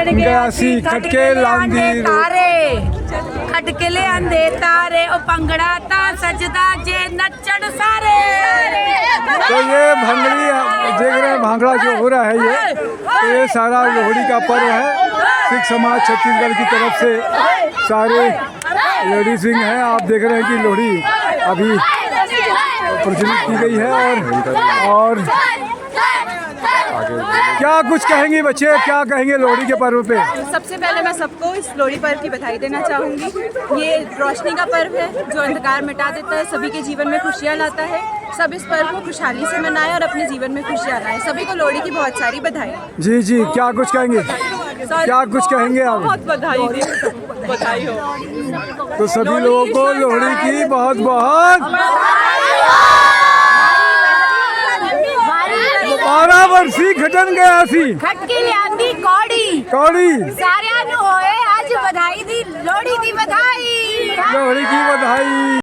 नचण गया सी खटके लांदी तारे खटके ले आंदे तारे ओ पंगड़ा ता सजदा जे नचण सारे। तो ये भंगड़ी देख रहे हैं, भांगड़ा जो हो रहा है तो ये सारा लोहड़ी का पर्व है। सिख समाज छत्तीसगढ़ की तरफ से सारे लेडी सिंह हैं। आप देख रहे हैं कि लोहड़ी अभी प्रचलित की गई है और क्या कुछ कहेंगे बच्चे, क्या कहेंगे लोहड़ी के पर्व पे? सबसे पहले मैं सबको इस लोहड़ी पर्व की बधाई देना चाहूँगी। ये रोशनी का पर्व है जो अंधकार मिटा देता है, सभी के जीवन में खुशियाँ लाता है। सब इस पर्व को खुशहाली से मनाएं और अपने जीवन में खुशियाँ लाएं। सभी को लोहड़ी की बहुत सारी बधाई। जी जी, क्या कुछ कहेंगे, क्या कुछ कहेंगे आप? बहुत बधाई हो। तो सभी लोगों को लोहड़ी की बहुत बहुत 12 वर्षी घटन गया सी खटके ले आंदी कौड़ी कौड़ी सारिਆਂ ਨੂੰ ਹੋਏ ਅੱਜ ਵਧਾਈ ਦੀ ਲੋਹੜੀ ਦੀ ਵਧਾਈ। लोहड़ी की बधाई।